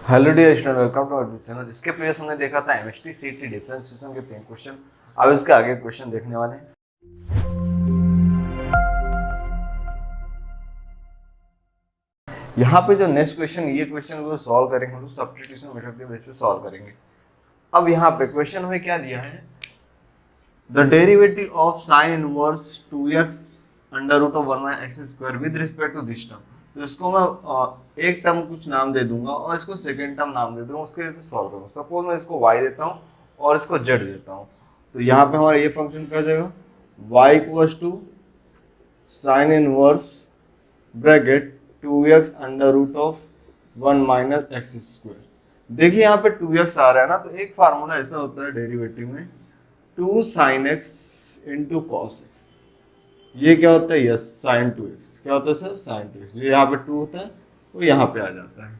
Hello dear student, welcome to our channel. इसके previous हमने देखा था एमएसटी सीटी डिफरेंशिएशन के 3 क्वेश्चन। अब इसके आगे क्वेश्चन देखने वाले हैं। यहाँ पे जो नेक्स्ट क्वेश्चन, ये क्वेश्चन को सॉल्व करेंगे हम लोग सब्स्टिट्यूशन मेथड के बेस पे सॉल्व करेंगे। अब यहाँ पे क्वेश्चन में क्या दिया है, the derivative of sine inverse 2x under root of 1 x square with respect to this term. तो इसको मैं एक टर्म कुछ नाम दे दूंगा और इसको सेकेंड टर्म नाम दे दूंगा, उसके सॉल्व करूंगा। सपोज मैं इसको y देता हूँ और इसको z देता हूँ, तो यहाँ पे हमारा ये फंक्शन क्या जाएगा, y equals to sine inverse bracket 2x under root of 1 minus x square. देखिए यहाँ पे 2x आ रहा है ना, तो एक फार्मूला ऐसा होता है डेरिवेटिव में, 2 sine x into cos x. ये क्या होता है, यस साइन 2x। क्या होता है सर, साइन 2x। जो यहाँ पे 2 होता है वो यहाँ पे आ जाता है।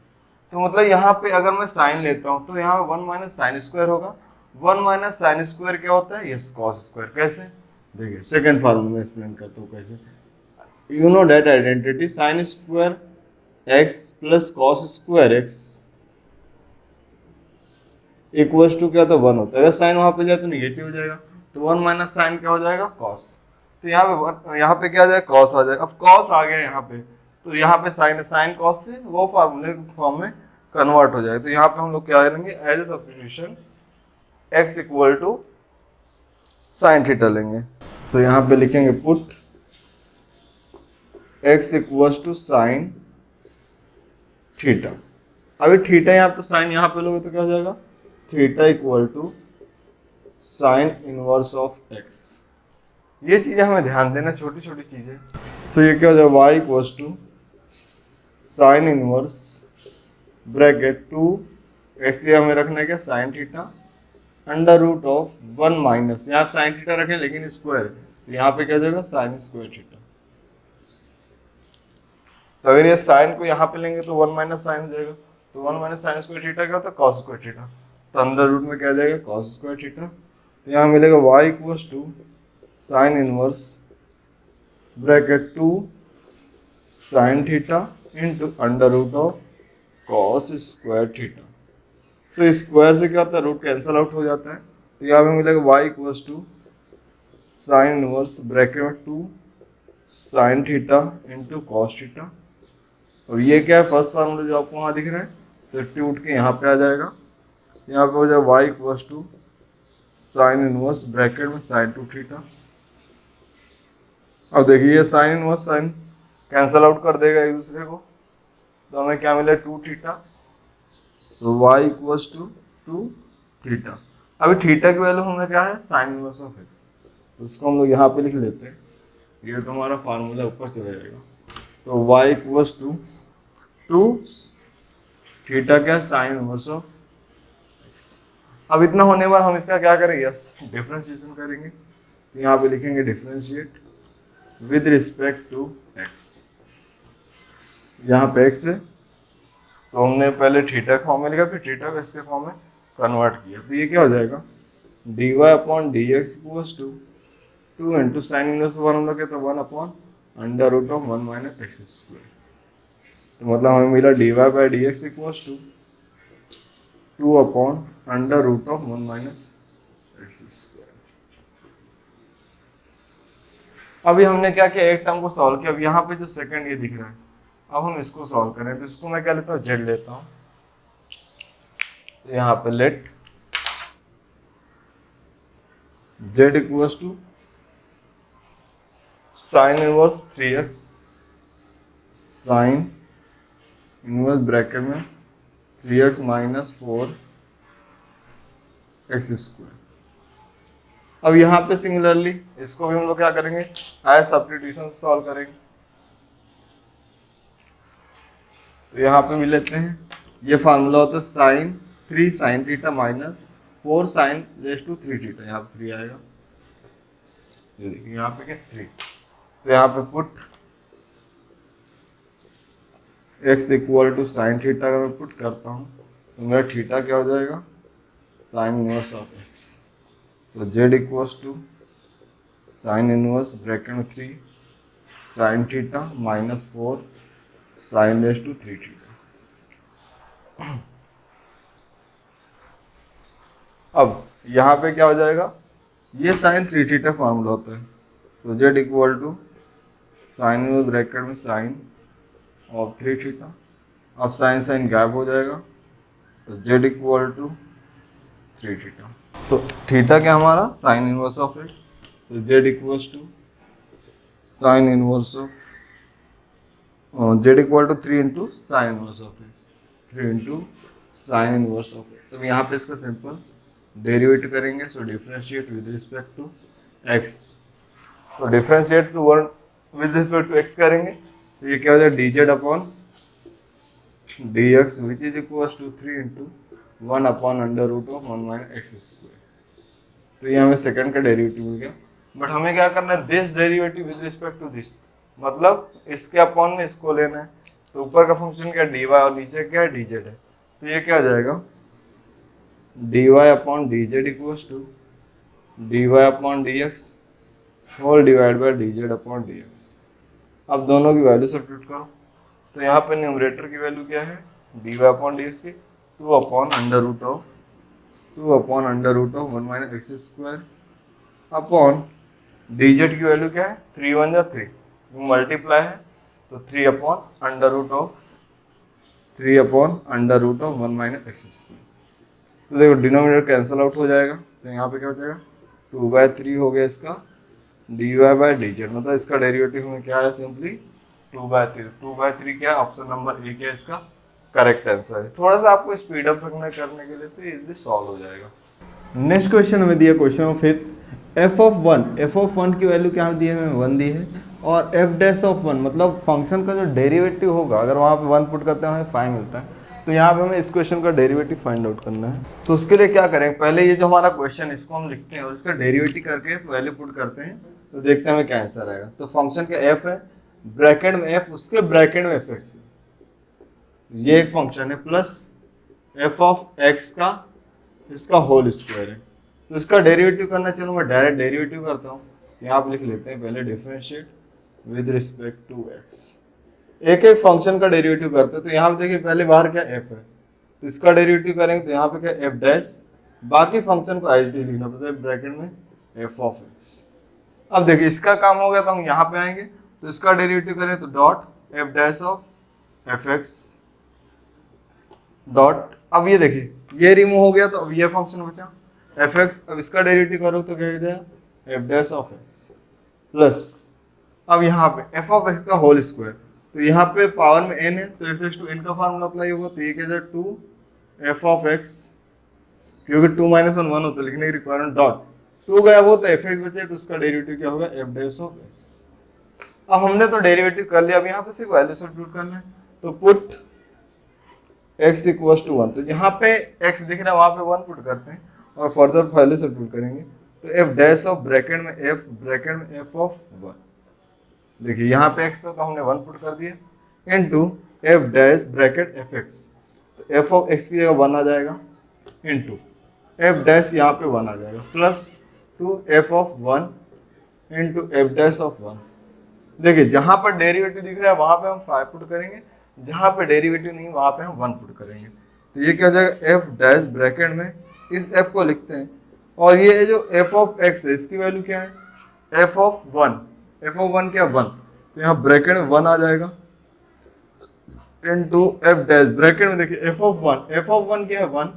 तो मतलब यहाँ पे अगर मैं साइन लेता हूँ तो यहाँ पे 1 माइनस साइन स्क्वायर होगा। 1 माइनस साइन स्क्वायर क्या होता है, यस कॉस स्क्वायर। कैसे, देखिए सेकेंड फॉर्मूला में एक्सप्लेन करता हूँ कैसे। You know that identity, sine square x plus cos square x equals to क्या होता है, 1 होता है। अगर साइन वहाँ पे जाए तो निगेटिव हो जाएगा, तो 1 माइनस साइन क्या हो जाएगा, कॉस। तो यहाँ पे क्या आ जाएगा, कॉस आ जाएगा। अब कॉस आ गया यहाँ पे, तो यहाँ पे साइन साइन कॉस से वो फार्मूले फॉर्म में कन्वर्ट हो जाएगा। तो यहाँ पे हम लोग क्या लेंगे, as a substitution x equal to sine theta लेंगे। सो यहाँ पे लिखेंगे put x equals to sine theta. अभी थीटा यहाँ पे, तो साइन यहाँ पे लोगे तो क्या हो जाएगा, theta equal to sine inverse of x। ये चीजें हमें ध्यान देना, छोटी छोटी चीजें। सो ये क्या हो जाएगा, y equals to sine inverse bracket 2 x हमें रखना है क्या, sine theta under root of 1 minus, यहाँ साइन थीटा रखें लेकिन स्क्वायर, तो यहाँ पे क्या जाएगा, साइन स्क्वायर थीटा। तो अगर ये साइन को यहाँ पे लेंगे तो 1 माइनस साइन हो जाएगा। तो 1 माइनस साइन स्क्वायर थीटा क्या होता है, कॉस स्क्वायर थीटा। तो अंदर रूट में क्या जाएगा, कॉस स्क्वायर थीटा। तो यहाँ मिलेगा y equals to sine inverse bracket 2 sine theta into under root of cos square theta. तो स्क्वायर से क्या होता है, रूट कैंसल आउट हो जाता है। तो यहाँ पे मिलेगा y equals to sine inverse bracket में 2 sine theta into cos theta. और ये क्या है, फर्स्ट फार्मूला जो आपको वहाँ दिख रहा है, तो टू उठ के यहाँ पे आ जाएगा। यहाँ पे हो जाएगा y equals to sine inverse bracket में साइन 2 थीटा। अब देखिए sine inverse sine cancel out कर देगा एक दूसरे को, तो हमें क्या मिला, 2 theta. So y equals to 2 theta. अभी थीटा की वैल्यू हमें क्या है, साइन इनवर्स ऑफ x, तो इसको हम लोग यहाँ पे लिख लेते हैं। ये तो हमारा फार्मूला ऊपर चला जाएगा। तो y इक्वल्स टू 2 थीटा क्या, साइन इनवर्स ऑफ x। अब इतना होने बाद हम इसका क्या करेंगे, यस डिफरेंशिएशन करेंगे। तो यहाँ पे लिखेंगे differentiate with respect to x। यहाँ पे x है, तो हमने पहले थीटा फॉर्म में लिखा, फिर थीटा को इसके फॉर्म में कन्वर्ट किया। तो ये क्या हो जाएगा, dy upon d x equals to 2 into sine inverse 1 हम लोग के, तो 1 upon under root of 1 minus x square. तो मतलब हमें मिला dy by d x equals to 2 upon under root of 1 minus x square. अभी हमने क्या किया, एक टर्म को सॉल्व किया। अब यहाँ पे जो सेकंड ये दिख रहा है, अब हम इसको सॉल्व करें। तो इसको मैं क्या लेता हूँ, z लेता हूँ। तो यहाँ पे let z equals to sine inverse 3x sine inverse bracket में 3x माइनस 4 एक्स स्क्वायर। अब यहाँ पे सिमिलरली इसको भी हम लोग क्या करेंगे, एज सब्स्टिट्यूशन से सॉल्व करेंगे। तो यहाँ पे मिल लेते हैं, ये फार्मूला होता है sine 3 sine theta minus 4 sine raise to 3 theta. यहाँ पे 3 आएगा, ये देखिए यहाँ पे क्या 3। तो यहाँ पे put x equal to sine theta अगर मैं पुट करता हूँ तो मेरा थीटा क्या हो जाएगा, sine inverse of x। So z equals to sine inverse bracket में 3 sine theta minus 4 sine raise to 3 theta. अब यहाँ पे क्या हो जाएगा, ये साइन 3 थीटा फार्मूला होता है, तो z इक्वल टू साइन में ब्रैकेट में साइन ऑफ 3 थीटा। अब साइन साइन गैप हो जाएगा, तो z equal to 3 theta. So theta क्या हमारा साइन इनवर्स ऑफ x, तो z equals to sine inverse of z equal to 3 into sine inverse of x, 3 into sine inverse of x। तो यहाँ पे इसका सिंपल डेरिवेटिव करेंगे, so differentiate with respect to x। तो differentiate to one with respect to x करेंगे, तो ये क्या हो जाएगा dz upon dx which is equals to 3 into 1 upon under root of 1 minus x square. तो ये हमें सेकंड का डेरिवेटिव मिल गया, बट हमें क्या करना है, this derivative with respect to this, मतलब इसके अपॉन में इसको लेना है। तो ऊपर का फंक्शन क्या dy और नीचे क्या है dz है, तो ये क्या हो जाएगा dy upon dz equals to dy upon dx whole divide by dz upon dx। अब दोनों की वैल्यू सब्स्टिट्यूट करो, तो यहाँ पे न्यूमरेटर की वैल्यू क्या है dy अपॉन dx की 2 upon under root of 1 minus x square upon dz की वैल्यू क्या है 3 1 जा 3, मल्टीप्लाई है तो 3 upon under root of 1 minus x square. तो देखो डिनोमिनेटर कैंसिल आउट हो जाएगा, तो यहाँ पे क्या हो जाएगा 2/3 हो गया इसका dy बाय dz, मतलब इसका डेरिवेटिव में क्या है सिंपली 2/3। 2/3 क्या है, ऑप्शन नंबर ए क्या है इसका करेक्ट आंसर है। थोड़ा सा आपको स्पीड अप रखना करने के लिए तो इजीली सॉल्व हो जाएगा। नेक्स्ट क्वेश्चन में दिया question of fifth, F of one की वैल्यू क्या दी है हमें 1 दी है, और एफ डैश ऑफ 1 मतलब फंक्शन का जो डेरिवेटिव होगा अगर वहाँ पे 1 पुट करते हैं हमें 5 मिलता है। तो यहाँ पे हमें इस क्वेश्चन का डेरिवेटिव फाइंड आउट करना है। तो उसके लिए क्या करेंगे, पहले ये जो हमारा क्वेश्चन इसको हम लिखते हैं और इसका डेरिवेटिव करके वैल्यू पुट करते हैं, तो देखते हैं हमें क्या आंसर आएगा। तो फंक्शन का एफ है, ब्रैकेट में एफ, उसके ब्रैकेट में एफ एक्स, ये एक फंक्शन है, प्लस एफ ऑफ एक्स का इसका होल स्क्वायर है। तो इसका डेरिवेटिव करना, चलो मैं डायरेक्ट डेरिवेटिव करता हूँ। यहाँ पे लिख लेते हैं पहले differentiate with respect to x, एक एक फंक्शन का डेरिवेटिव करते हैं। तो यहाँ पे देखिए पहले बाहर क्या एफ है, तो इसका डेरिवेटिव करेंगे तो यहाँ पे क्या एफ डैश, बाकी फंक्शन को एच डी लिखना पड़ता है ब्रैकेट में एफ ऑफ एक्स। अब देखिए इसका काम हो गया, तो हम यहाँ पे आएंगे तो इसका डेरिवेटिव करें तो dot F dash of F x dot, अब ये देखिए ये रिमूव हो गया, तो अब ये फंक्शन बचा एफ एक्स। अब इसका डेरिवेटिव करो तो क्या हो जाएगा F dash of x plus, अब यहाँ पे एफ ऑफ एक्स का होल स्क्वायर, तो यहाँ पे पावर में n है तो एफ टू एन का फार्मूला अप्लाई होगा, तो ये क्या जाए 2 एफ ऑफ एक्स, क्योंकि 2 - 1 1 होता है लिखने की रिक्वायरमेंट, डॉट 2 गया वो तो एफ एक्स बचे, तो उसका डेरिवेटिव क्या होगा एफ डैश ऑफ एक्स। अब हमने तो डेरिवेटिव कर लिया, अब यहाँ पे सिर्फ वैल्यू सब्स्टिट्यूट करना है, तो पुट x इक्वल्स टू 1, तो यहाँ पे x दिख रहा है वहाँ पे 1 पुट करते हैं और फर्दर वैल्यू सब्स्टिट्यूट करेंगे, तो f डैश ऑफ ब्रैकेट में f ऑफ 1, देखिए यहाँ पे x था तो हमने 1 पुट कर दिया, into f dash bracket fx, तो f ऑफ x की जगह 1 आ जाएगा, इनटू f डैश यहाँ पे 1 आ जाएगा, plus 2 f of 1 into f dash of 1। देखिए जहाँ पर डेरिवेटिव दिख रहा है वहाँ पे हम 5 पुट करेंगे, जहाँ पे डेरिवेटिव नहीं वहाँ पे हम 1 पुट करेंगे, तो ये क्या हो जाएगा f डैश ब्रैकेट में इस f को लिखते हैं, और ये जो f ऑफ x है इसकी वैल्यू क्या है f ऑफ 1 क्या 1, तो यहाँ ब्रैकेट में 1 आ जाएगा, इनटू f डैश ब्रैकेट में देखिए f ऑफ 1 क्या है 1,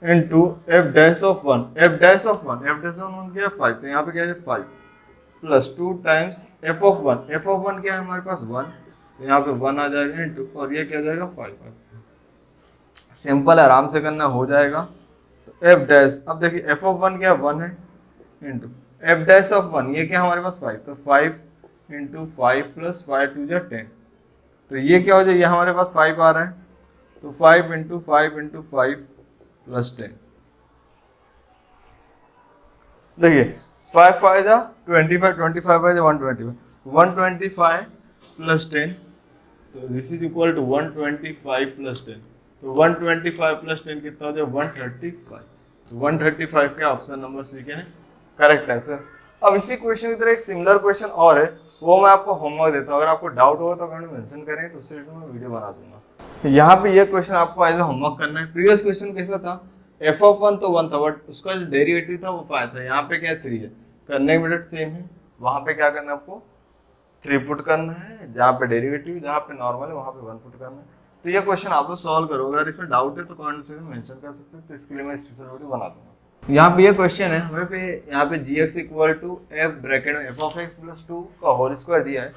इनटू f डैश ऑफ 1 क्या है 5, तो यहाँ पे क्या है 5 प्लस 2 टाइम्स f ऑफ 1 क्या है हमारे पास 1, तो यहाँ पे 1 आ जाएगा, इनटू और ये क्या जाएगा 5। सिंपल आराम से करना हो जाएगा। तो f डैश, अब देखिए f ऑफ 1 क्या 1 है, इनटू f डैश ऑफ 1 ये क्या हमारे पास 5, तो 5 इंटू 5 प्लस 5 2 जा 10, तो ये क्या हो जाए ये हमारे पास 5 आ रहा है, तो 5 इंटू 5 प्लस 10, देखिए 5 5 जा 25 25 5 जा 125 प्लस 10, तो this is equal to 125 plus 10, तो 125 प्लस 10 कितना हो जाए 135, तो 135 का ऑप्शन नंबर सी क्या है करेक्ट आंसर। अब इसी क्वेश्चन की तरह एक सिमिलर क्वेश्चन और है, वो मैं आपको होमवर्क देता हूँ, अगर आपको डाउट होगा तो कमेंट में मेंशन करें, तो उससे मैं वीडियो बना दूंगा। यहाँ पे ये क्वेश्चन आपको एज ए होमवर्क करना है। प्रीवियस क्वेश्चन कैसा था एफ ऑफ वन तो 1 था बट उसका जो डेरिवेटिव था वो 5 था, यहाँ पे क्या 3 है, करने की मेथड सेम है, वहाँ पे क्या करना है आपको 3 पुट करना है, जहाँ पे डेरिवेटिव जहाँ पे नॉर्मल है वहाँ पे 1 पुट करना है। तो ये क्वेश्चन आप लोग सॉल्व करोगे, अगर इसमें डाउट है तो कमेंट सेक्शन में मेंशन कर सकते हैं, तो इसके लिए मैं स्पेशल वीडियो बना दूंगा। यहाँ पे ये क्वेश्चन है, हमें पे यहाँ पे g x equal to f bracket में एफ ऑफ एक्स प्लस 2 का होल स्क्वायर दिया है।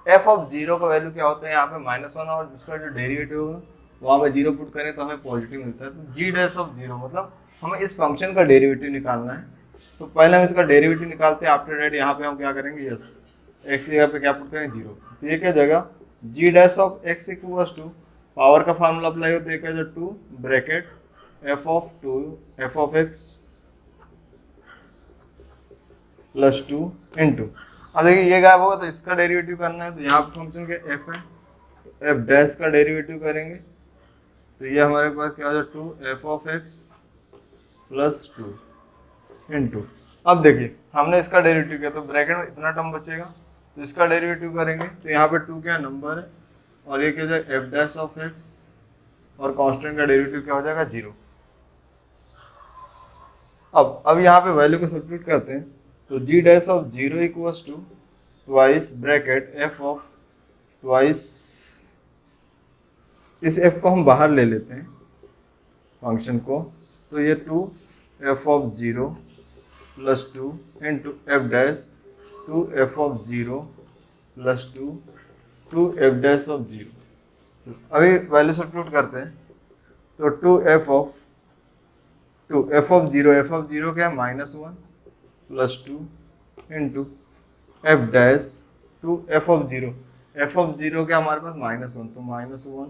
एफ ऑफ 0 का वैल्यू क्या होता है, यहाँ पे -1 और उसका जो डेरिवेटिव है वहाँ पे 0 पुट करें तो हमें पॉजिटिव मिलता है। तो जी डैश ऑफ 0 मतलब हमें इस फंक्शन का डेरिवेटिव निकालना है। तो पहले हम इसका डेरिवेटिव निकालते हैं, आफ्टर दैट यहाँ पे हम क्या करेंगे, यस एक्स की जगह पे क्या पुट करेंगे 0। तो ये क्या जाएगा g dash of x equals to power का फार्मूला अप्लाई हो तो ये क्या जो 2 bracket f of x plus 2 into, अब देखिए ये गायब होगा तो इसका डेरिवेटिव करना है, तो यहाँ पे फंक्शन के एफ है तो एफ डैश का डेरिवेटिव करेंगे, तो ये हमारे पास क्या हो जाए 2 F of x plus 2 into, अब देखिए हमने इसका डेरिवेटिव किया तो ब्रैकेट में इतना टर्म बचेगा, तो इसका डेरिवेटिव करेंगे तो यहाँ पे 2 क्या नंबर है और ये क्या जाए एफ डैश ऑफ एक्स और कांस्टेंट का डेरिवेटिव क्या हो जाएगा 0। अब यहाँ पे वैल्यू को सब्स्टिट्यूट करते हैं, तो g dash of 0 equals to twice bracket f of twice, इस एफ को हम बाहर ले लेते हैं फंक्शन को, तो ये 2 F of 0 plus 2 into F dash 2 F of 0 plus 2 F dash of 0। अभी वैल्यू सब्स्टिट्यूट करते हैं, तो 2 एफ ऑफ 0 क्या है -1 plus 2 into F dash 2 F of 0 क्या हमारे पास -1, तो -1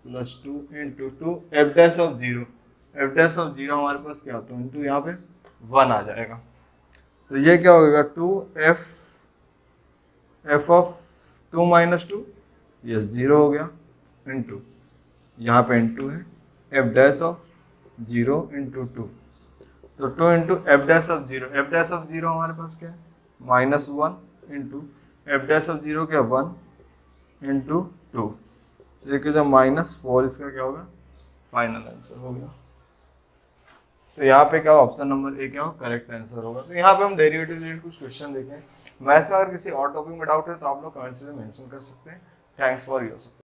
plus 2 into 2 F dash of 0 हमारे पास क्या होता है इंटू यहाँ पे 1 आ जाएगा, तो ये क्या होगा 2 एफ ऑफ 2 माइनस 2 ये 0 हो गया इंटू यहाँ पे इंटू है एफ डैश ऑफ 0 इंटू 2, तो 2 इंटू एफ डैश ऑफ 0 हमारे पास क्या है -1 इंटू एफ डैश ऑफ 0 क्या 1 इंटू 2, तो ये क्या -4, इसका क्या होगा फाइनल आंसर हो गया। तो यहाँ पे क्या ऑप्शन नंबर ए क्या हो करेक्ट आंसर होगा। तो यहाँ पे हम डेरिवेटिव रिलेटेड कुछ क्वेश्चन देखें। मैथ्स में अगर किसी और टॉपिक में डाउट है तो आप लोग कमेंट्स में मेंशन कर सकते हैं। Thanks for your support.